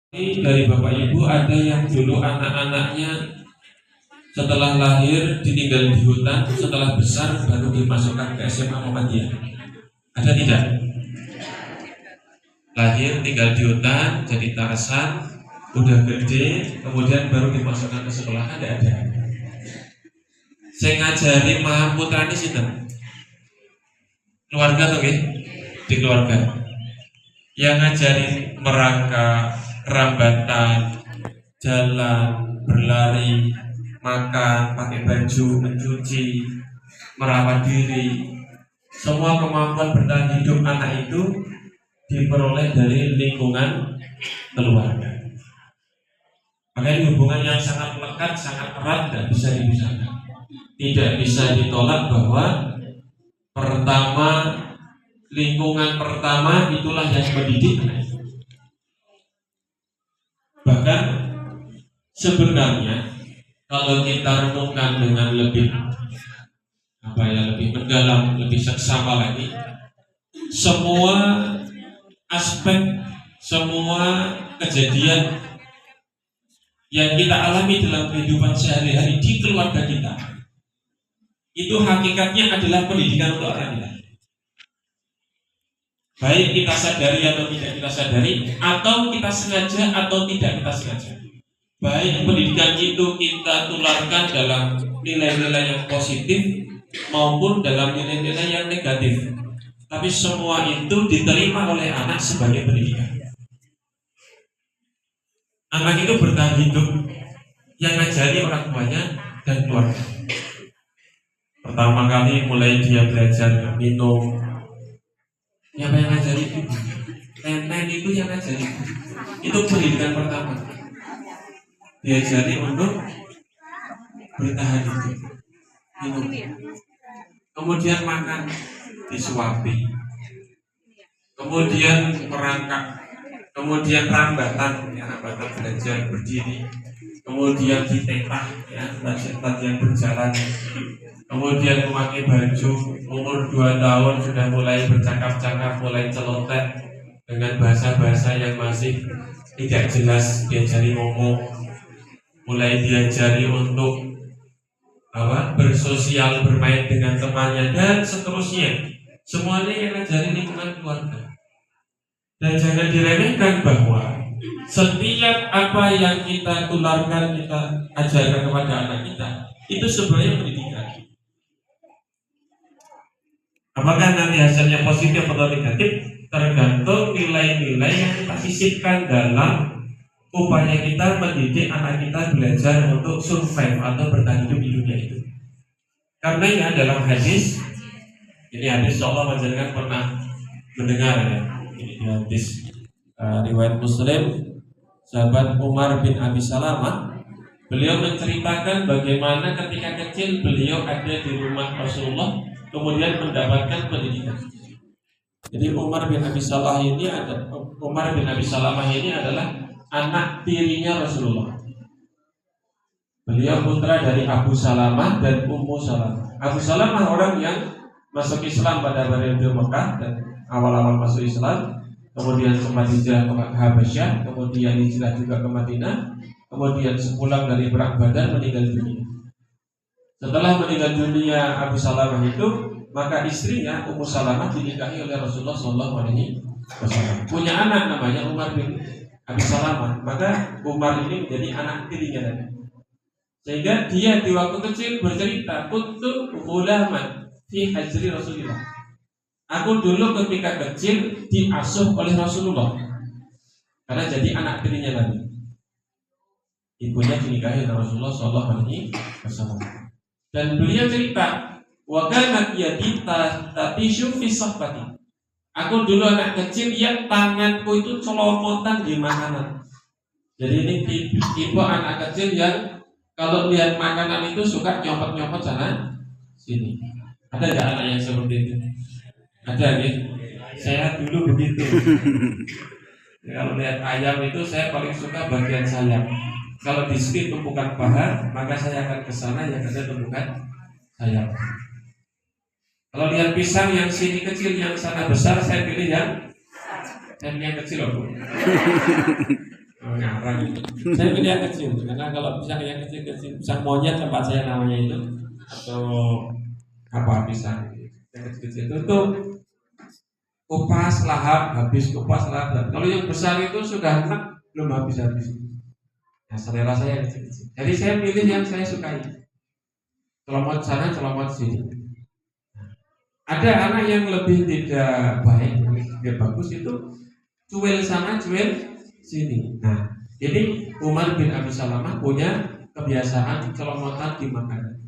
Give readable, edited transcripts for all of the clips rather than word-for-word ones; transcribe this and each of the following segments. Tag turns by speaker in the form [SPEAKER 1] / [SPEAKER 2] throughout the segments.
[SPEAKER 1] Ini dari Bapak Ibu ada yang dulu anak-anaknya setelah lahir ditinggal di hutan, setelah besar baru dimasukkan ke SMA Muhammadiyah. Ada tidak? Lahir tinggal di hutan, jadi Tarsan, udah gede, kemudian baru dimasukkan ke sekolah. Ada. Saya ngajari Maha Putrani sinten? Keluarga tuh, di keluarga. Yang ngajarin merangkak, rambatan, jalan, berlari, makan, pakai baju, mencuci, merawat diri. Semua kemampuan bertahan hidup anak itu diperoleh dari lingkungan keluarga. Makanya hubungan yang sangat lekat, sangat erat, tidak bisa dipisahkan. Tidak bisa ditolak bahwa lingkungan pertama itulah yang mendidik anak. Bahkan sebenarnya kalau kita renungkan dengan lebih mendalam, lebih seksama lagi, semua aspek, semua kejadian yang kita alami dalam kehidupan sehari-hari di keluarga kita, itu hakikatnya adalah pendidikan untuk anak kita. Baik kita sadari atau tidak kita sadari, atau kita sengaja atau tidak kita sengaja. Baik pendidikan itu kita tularkan dalam nilai-nilai yang positif maupun dalam nilai-nilai yang negatif, tapi semua itu diterima oleh anak sebagai pendidikan. Anak itu bertahan hidup yang ngajari orang tuanya dan keluarga. Pertama kali mulai dia belajar minum, yang ngajari itu nenek itu yang ngajari. Itu pendidikan pertama. Diajari untuk bertahan hidup, minum. Kemudian makan disuapi. Kemudian merangkak. Kemudian rambatan belajar berdiri. Kemudian ditetah, latihan berjalan. Kemudian memakai baju, umur 2 tahun sudah mulai bercakap-cakap, mulai celoteh dengan bahasa-bahasa yang masih tidak jelas, diajari ngomong, mulai diajari untuk bersosial, bermain dengan temannya, dan seterusnya. Semuanya yang ngajari lingkungan keluarga. Dan jangan diremehkan bahwa setiap apa yang kita tularkan, kita ajarkan kepada anak kita, itu sebenarnya pendidikan. Apakah nanti hasilnya positif atau negatif tergantung nilai-nilai yang kita sisipkan dalam upaya kita mendidik anak kita belajar untuk survive atau bertahan hidup di dunia itu. Karena ya dalam hadis, ini hadis Allah menjelaskan pernah mendengar ya, ini hadis riwayat Muslim, sahabat Umar bin Abi Salamah, beliau menceritakan bagaimana ketika kecil beliau ada di rumah Rasulullah, kemudian mendapatkan pendidikan. Jadi Umar bin Abi Salamah ini adalah anak tirinya Rasulullah. Beliau putra dari Abu Salamah dan Ummu Salamah. Abu Salamah orang yang masuk Islam pada periode Mekah dan awal-awal masuk Islam, kemudian sempat hijrah ke Habasyah, kemudian hijrah juga ke Madinah, kemudian sepulang dari perang Badar meninggal dunia. Setelah meninggal dunia Abu Salamah itu, maka istrinya Ummu Salamah dinikahi oleh Rasulullah SAW. Punya anak namanya Umar bin Abi Salamah, maka Umar ini menjadi anak tirinya tadi. Sehingga dia di waktu kecil bercerita, kuntu ghulaman fi hajri Rasulullah. Aku dulu ketika kecil diasuh oleh Rasulullah, karena jadi anak tirinya tadi. Ibunya dinikahi oleh Rasulullah SAW. Dan beliau cerita, wa kanat yadi tatishu fi sahbati. Aku dulu anak kecil yang tanganku itu celomotan di makanan. Jadi ini tipe anak kecil yang kalau lihat makanan itu suka nyopot-nyopot sana sini. Ada nggak anak yang seperti itu? Ada nih. Saya dulu begitu. Kalau lihat ayam itu saya paling suka bagian sayap. Kalau di sini tumpukan paha, maka saya akan ke sana yang ada tumpukan sayap. Kalau lihat pisang yang sini kecil, yang sana besar, saya pilih yang kecil loh. ngarang. Saya pilih yang kecil karena kalau pisang yang kecil-kecil, pisang monyet tempat saya namanya itu, atau apa pisang yang kecil-kecil itu tuh kupas lahap habis, kupas lahap. Kalau yang besar itu sudah enak belum habis-habis. Nah, selera saya yang kecil-kecil. Jadi saya pilih yang saya sukai. Celomot sana, celomot sini. Ada anak yang lebih tidak baik, lebih tidak bagus itu cuil sana, cuil sini. Nah, jadi Umar bin Abi Salamah punya kebiasaan celomotan di makanan.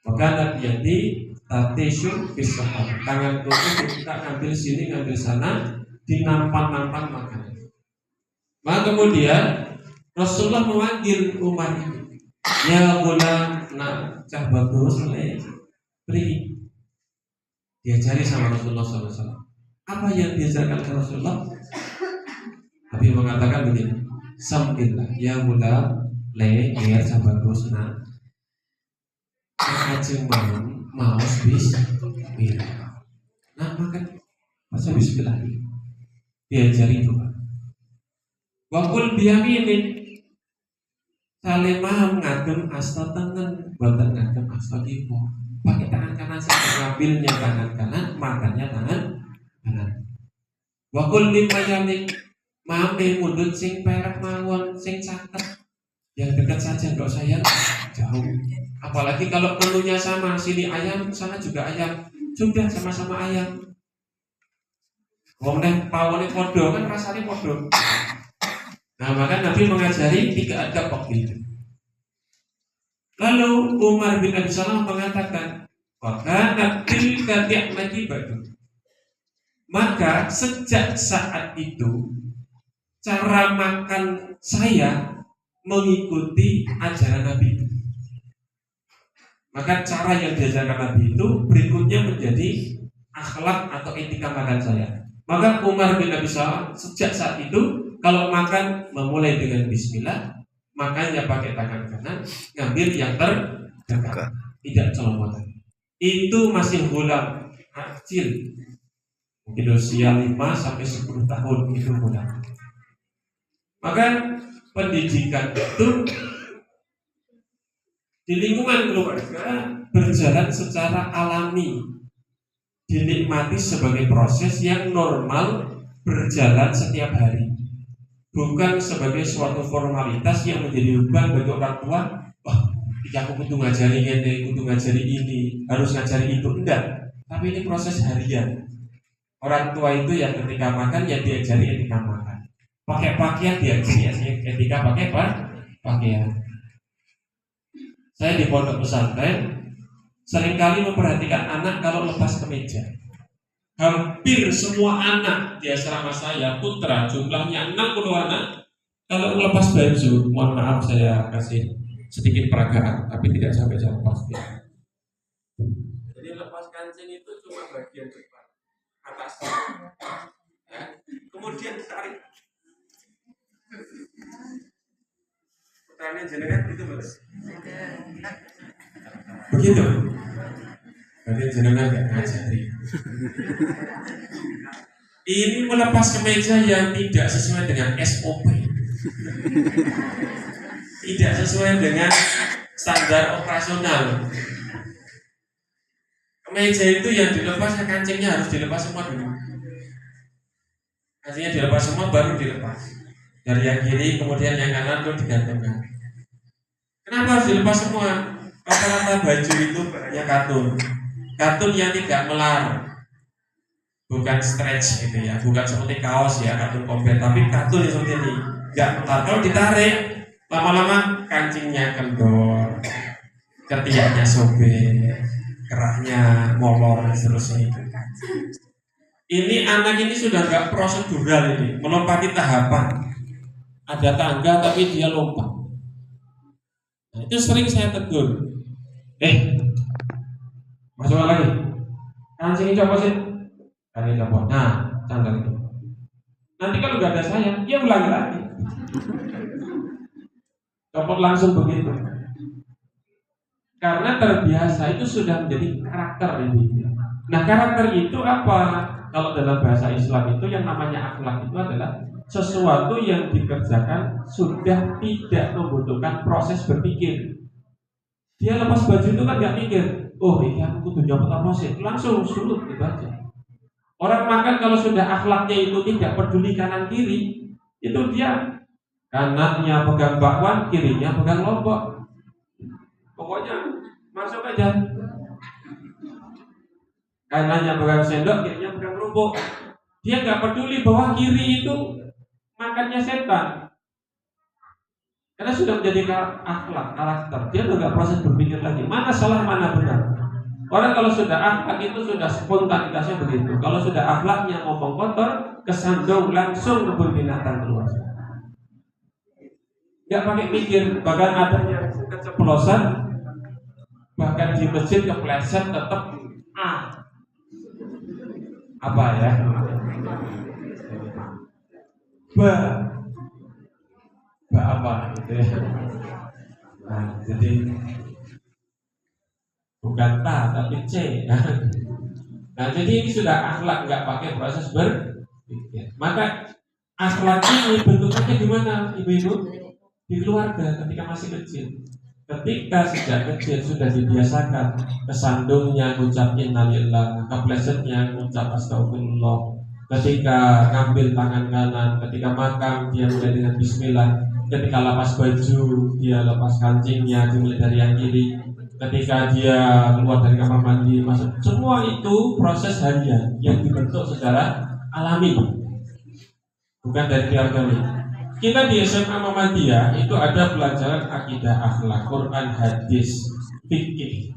[SPEAKER 1] Maka jadi tatishu bisahab. Tangan tubuh kita ngambil sini, ngambil sana, dinampan-nampan makanan. Maka kemudian Rasulullah memanggil Umar ini, ya gulam, nak cah bagus oleh beri. Diajari sama Rasulullah SAW. Apa yang diajarkan oleh Rasulullah? Nabi mengatakan begini, sambillah, ya gulam, ya cah bagus, nak ajeng mau bismillah. Nah makan masa bismillah. Diajari doa. Wakul biyaminin. Salimah ngadem asta tangan, buatan ngadem asta kipo. Pakai tangan kanan saja, ngambilnya tangan kanan, makannya tangan kanan. Wakul limayamin, mame mundut sing perak mawon, sing caket. Yang dekat saja, enggak usah yang jauh. Apalagi kalau menunya sama, sini ayam, sana juga ayam, sudah sama-sama ayam. Wong nek pawone podo kan rasanya podo. Nah, maka Nabi mengajari 3 adab waktu itu. Lalu Umar bin Abi Salamah mengatakan, "Maka tilka ni'mati ba'du." Maka sejak saat itu cara makan saya mengikuti ajaran Nabi itu. Maka cara yang diajarkan Nabi itu berikutnya menjadi akhlak atau etika makan saya. Maka Umar bin Abi Salamah sejak saat itu kalau makan memulai dengan bismillah, makannya pakai tangan kanan, ngambil yang terdekat, tidak celomotan. Itu masih gulam kecil, mungkin usia 5 sampai 10 tahun itu gulam. Maka pendidikan itu di lingkungan keluarga berjalan secara alami, dinikmati sebagai proses yang normal berjalan setiap hari. Bukan sebagai suatu formalitas yang menjadi beban bagi orang tua. Wah, aku kudu ngajari ini, kudu ngajari ini, harus ngajari itu. Enggak. Tapi ini proses harian. Orang tua itu yang ketika makan ya diajari etika makan. Pakai pakaian diajari etika pakai pakaian. Saya di pondok pesantren seringkali memperhatikan anak kalau lepas kemeja. Hampir semua anak di asrama saya, putra, jumlahnya 60 anak. Kalau lepas baju, mohon maaf saya kasih sedikit peragaan, tapi tidak sampai jam pasti. Jadi lepas kancing itu cuma bagian depan, atas. Ya. Kemudian tarik. Putranya jenengan itu mas. Begitu. Berarti jenengan nggak ngajari. Ini melepas kemeja yang tidak sesuai dengan SOP, tidak sesuai dengan standar operasional. Kemeja itu yang dilepas, kancingnya harus dilepas semua dulu. Kancingnya dilepas semua baru dilepas. Dari yang kiri kemudian yang kanan itu digantungkan. Kenapa harus dilepas semua? Rata-rata baju itu ya katun yang tidak melar, bukan stretch gitu ya, bukan seperti kaos ya, katun komplit, tapi katun yang seperti ini, nggak melar. Kalau ditarik lama-lama kancingnya kendor, ketiaknya sobek, kerahnya molor, dan seterusnya itu. Ini anak ini sudah nggak prosedural ini, melompati tahapan. Ada tangga tapi dia lompat. Nah, itu sering saya tegur. Masuk lagi. Kancing copot sih. Kancing copot. Nah, cangkang itu. Nanti kalau nggak ada saya, dia ulangi lagi. Copot langsung begitu. Karena terbiasa itu sudah menjadi karakter ini. Nah, karakter itu apa? Kalau dalam bahasa Islam itu yang namanya akhlak itu adalah sesuatu yang dikerjakan sudah tidak membutuhkan proses berpikir. Dia lepas baju itu kan nggak mikir, oh ini aku kudu nyopot apa sih, langsung sulut gitu aja. Orang makan kalau sudah akhlaknya itu tidak peduli kanan kiri, itu dia kanannya pegang bakwan, kirinya pegang lombok, pokoknya masuk aja. Kanannya pegang sendok, kirinya pegang kerupuk. Dia nggak peduli bahwa kiri itu makannya setan. Karena sudah menjadi akhlak, karakter. Dia udah nggak proses berpikir lagi. Mana salah, mana benar. Orang kalau sudah akhlak itu sudah spontanitasnya begitu. Kalau sudah akhlaknya ngomong kotor, kesandung langsung kebun binatang keluar. Nggak pakai mikir. Bahkan ada yang keceplosan, bahkan di masjid kepleset tetap apa ya? Apa gitu ya. Nah, jadi bukan ta tapi c. Nah, jadi ini sudah akhlak, nggak pakai proses berpikir. Maka akhlak ini bentuknya gimana, ibu-ibu? Di keluarga ketika masih kecil. Ketika sejak kecil sudah dibiasakan kesandungnya ngucap innalillah, keplesetnya ngucap astagfirullah. Ketika ngambil tangan kanan, ketika makan dia mulai dengan bismillah. Ketika lepas baju dia lepas kancingnya dimulai dari yang kiri. Ketika dia keluar dari kamar mandi masuk, semua itu proses harian yang dibentuk secara alami, bukan dari keluarga. Kita di SMA Muhammadiyah itu ada pelajaran akidah, akhlak, Quran, hadis, fikih.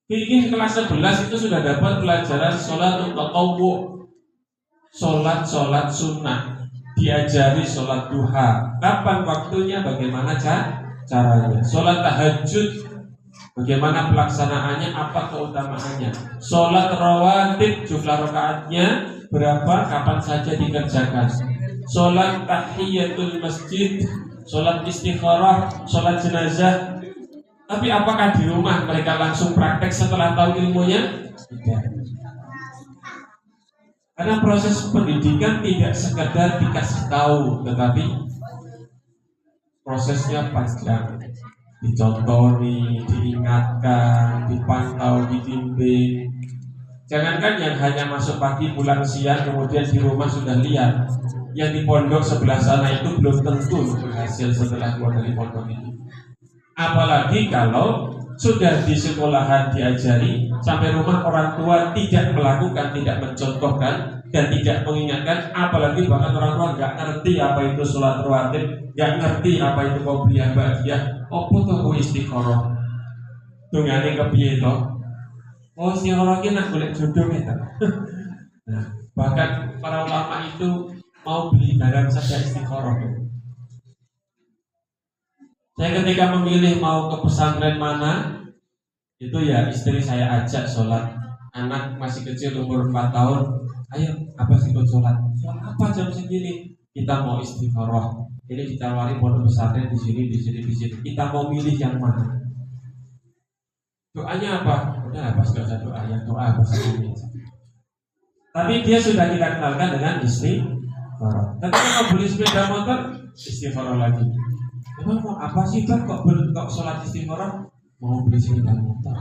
[SPEAKER 1] Fikih kelas 11 itu sudah dapat pelajaran sholat tatawwu, sholat sunnah. Diajari sholat duha, kapan waktunya, bagaimana caranya. Sholat tahajud, bagaimana pelaksanaannya, apa keutamaannya. Sholat rawatib, jumlah rakaatnya berapa, kapan saja dikerjakan. Sholat tahiyatul masjid, sholat istikharah, sholat jenazah. Tapi apakah di rumah mereka langsung praktek setelah tahu ilmunya? Tidak. Karena proses pendidikan tidak sekedar dikasih tahu, tetapi prosesnya panjang. Dicontoni, diingatkan, dipantau, dibimbing. Jangankan yang hanya masuk pagi pulang siang kemudian di rumah sudah lihat. Yang di pondok sebelah sana itu belum tentu berhasil setelah keluar dari pondok ini. Apalagi kalau sudah di sekolahan diajari, sampai rumah orang tua tidak melakukan, tidak mencontohkan, dan tidak mengingatkan. Apalagi bahkan orang tua nggak ngerti apa itu sholat rawatib, nggak ngerti apa itu qobliyah ba'diyah, apa tuh istikharah, dungane kepiye to? Oh, istikharah ki nak golek jodoh eta. Nah, bahkan para ulama itu mau beli barang saja istikharah. Saya ketika memilih mau ke pesantren mana, itu ya istri saya ajak sholat. Anak masih kecil umur 4 tahun, ayo apa sih ikut sholat? Sholat apa jam segini? Kita mau istikharah. Ini ditawari pondok pesantren di sini. Kita mau milih yang mana? Doanya apa? Udah pas gak usah doa, yang doa apa saja. Tapi dia sudah kita kenalkan dengan istikharah. Tapi kalau beli sepeda motor, istikharah lagi. Emang mau apa sih Bang kok sholat istikharah? Mau beli sepeda motor.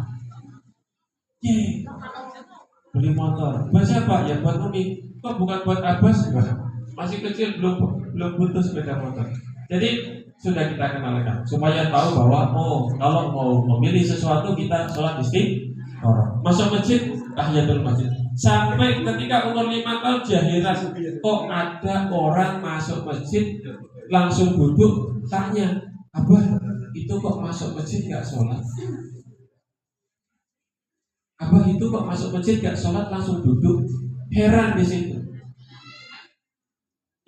[SPEAKER 1] Beli motor. Buat siapa? Ya buat Umi. Kok bukan buat Abbas? Masih kecil belum butuh sepeda motor. Jadi sudah kita kenalkan supaya tahu bahwa kalau mau memilih sesuatu kita sholat istikharah. Masuk masjid, tahiyatul masjid. Sampai ketika umur 5 tahun jahiran, kok ada orang masuk masjid langsung duduk, tanya, Abah, itu kok masuk masjid gak sholat? Abah, itu kok masuk masjid gak sholat langsung duduk? Heran di situ.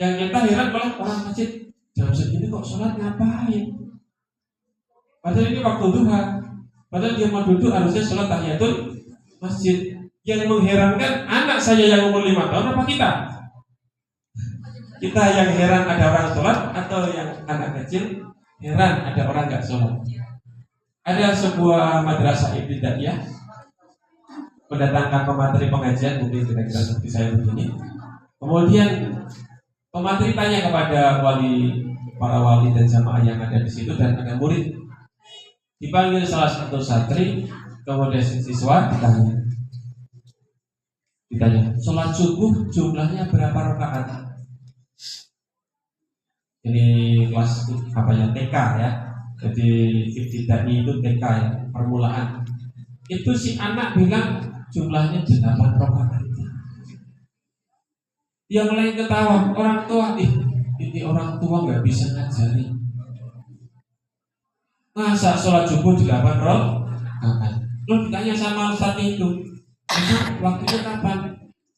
[SPEAKER 1] Yang kita heran malah orang masjid jam segini kok sholat ngapain? Padahal ini waktu duha. Padahal dia mau duduk harusnya sholat tahiyatul masjid. Yang mengherankan anak saya yang umur 5 tahun apa kita? Kita yang heran ada orang sholat atau yang anak kecil heran ada orang gak sholat? Ada sebuah madrasah ibtidaiyah mendatangkan pemateri pengajian, mungkin kira-kira seperti saya begini. Kemudian Pemateri tanya kepada para wali dan jamaah yang ada di situ, dan ada murid dipanggil salah satu santri, kemudian siswa ditanya, sholat subuh jumlahnya berapa rakaat? Ini kelas TK ya. Jadi ibtidai itu TK ya, permulaan. Itu si anak bilang jumlahnya 8 rakaat. Yang lain ketawa, orang tua, ini orang tua nggak bisa ngajari. Masa sholat subuh 8 rakaat? Lo ditanya sama Ustaz itu, waktunya kapan?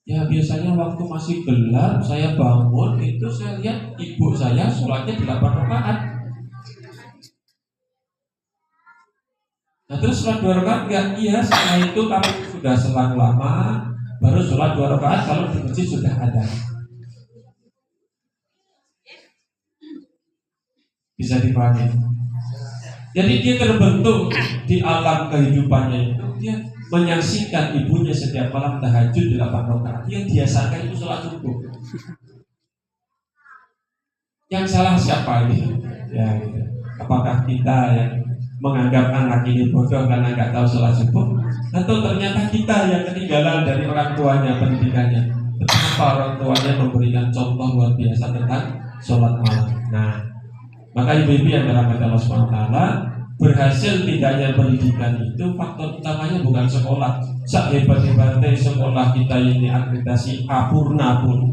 [SPEAKER 1] Ya biasanya waktu masih gelap, saya bangun, itu saya lihat ibu saya sholatnya 8 rakaat. Nah terus sholat 2 rakaat enggak? Iya, setelah itu kami sudah selang lama baru sholat 2 rakaat kalau di masjid sudah ada. Bisa dipahami. Jadi dia terbentuk di alam kehidupannya itu, dia menyaksikan ibunya setiap malam tahajud 8 rakaat. Yang biasakan itu sholat subuh. Yang salah siapa ini? Ya, gitu. Apakah kita yang menganggap anak ini bodoh karena nggak tahu sholat subuh, atau ternyata kita yang ketinggalan dari orang tuanya pendidikannya? Betapa orang tuanya memberikan contoh luar biasa tentang sholat malam. Nah, maka ibu-ibu yang dirahmati Allah SWT, berhasil tidaknya pendidikan itu faktor utamanya bukan sekolah. Sehebat-hebatnya sekolah kita ini akreditasi Apurna pun,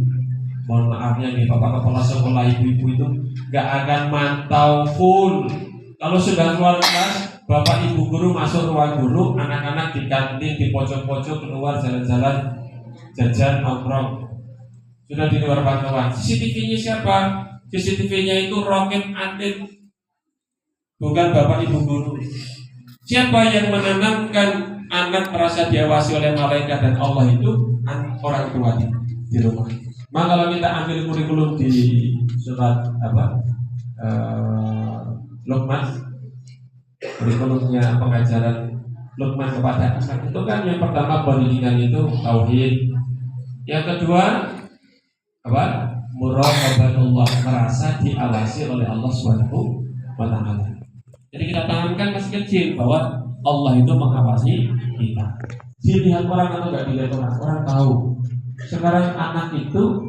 [SPEAKER 1] mohon maafnya nih bapak kepala sekolah, ibu-ibu itu nggak akan mantau full. Kalau sudah keluar kelas, bapak ibu guru masuk ruang guru, anak-anak di kantin, di pojok-pojok keluar jalan-jalan, jajan, nongkrong. Sudah di luar pantauan. CCTV-nya siapa? CCTV-nya itu Rocket Atin, bukan bapak ibu guru. Siapa yang menanamkan anak merasa diawasi oleh malaikat dan Allah itu? Orang tua di rumah. Maka kalau kita ambil kurikulum di surat Luqman, kurikulumnya pengajaran Luqman kepada anak itu kan yang pertama pendidikan itu tauhid, yang kedua muraqabatullah, merasa diawasi oleh Allah Subhanahu wa taala. Jadi kita tanamkan masih kecil bahwa Allah itu mengawasi kita. Dilihat orang atau enggak dilihat orang, orang tahu. Sekarang anak itu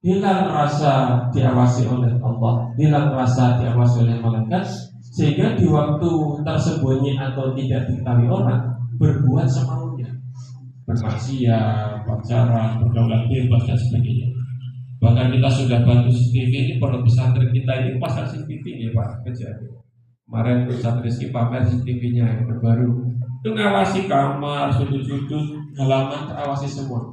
[SPEAKER 1] bila merasa diawasi oleh Allah, bila merasa diawasi oleh malaikat, sehingga di waktu tersembunyi atau tidak diketahui orang, berbuat semaunya, bermaksiat, pacaran, pergaulan bebas dan sebagainya. Bahkan kita sudah bantu CCTV ini, pondok pesantren kita ini pasang CCTV ya Pak, kejadian. Kemarin Ustaz Rizky pamer CCTV-nya yang terbaru. Itu ngawasi kamar, sudut-sudut, halaman terawasi semua.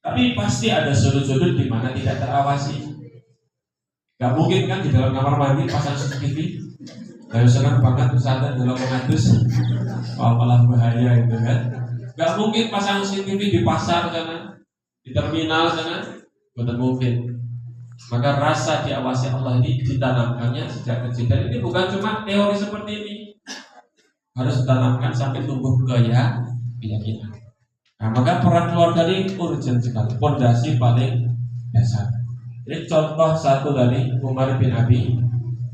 [SPEAKER 1] Tapi pasti ada sudut-sudut di mana tidak terawasi. Gak mungkin kan di dalam kamar mandi pasang CCTV. Saya senang banget Ustaz dalam mengadus. Malah bahaya itu kan. Gak mungkin pasang CCTV di pasar sana, di terminal sana. Betul mungkin. Maka rasa diawasi Allah ini ditanamkannya sejak kecil. Dan ini bukan cuma teori seperti ini, harus ditanamkan sampai tumbuh keyakinan. Nah, maka peran keluarga ini urgent sekali, fondasi paling dasar. Ini contoh satu dari Umar bin Abi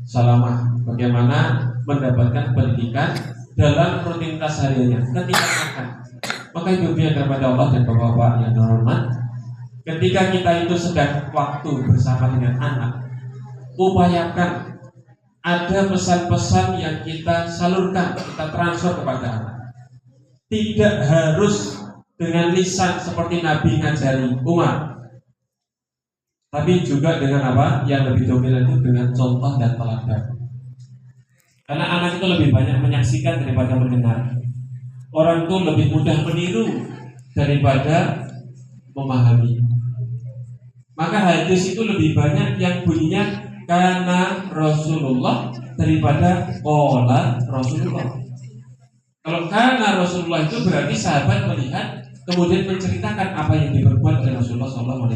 [SPEAKER 1] Salamah, bagaimana mendapatkan pendidikan dalam rutinitas hariannya ketika makan. Maka ibu yang kepada Allah dan bapak-bapak yang hormat, ketika kita itu sedang waktu bersama dengan anak, upayakan ada pesan-pesan yang kita salurkan, kita transfer kepada anak. Tidak harus dengan lisan seperti Nabi ngajari Umar, tapi juga dengan apa? Yang lebih dominan itu dengan contoh dan teladan. Karena anak itu lebih banyak menyaksikan daripada mendengar. Orang itu lebih mudah meniru daripada memahami. Maka hadis itu lebih banyak yang bunyinya kana Rasulullah daripada qala Rasulullah. Kalau kana Rasulullah itu berarti sahabat melihat kemudian menceritakan apa yang diperbuat oleh Rasulullah SAW.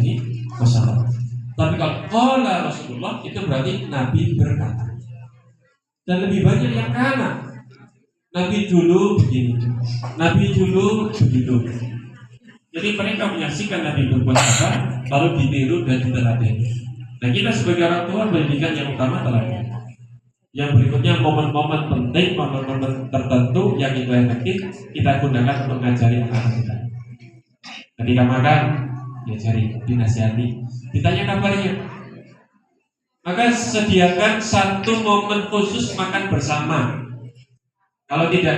[SPEAKER 1] Tapi kalau qala Rasulullah itu berarti Nabi berkata. Dan lebih banyak yang kana. Nabi dulu begini, Nabi dulu begitu. Jadi mereka menyaksikan Nabi berbuat apa, lalu ditiru dan diteladani. Nah, kita sebagai orang tua pendidikan yang utama teladan. Yang berikutnya momen-momen penting, momen-momen tertentu yang itu efektif kita gunakan untuk mengajari anak kita. Ketika makan, diajari, dinasihati, ditanya kabarnya. Maka sediakan satu momen khusus makan bersama. Kalau tidak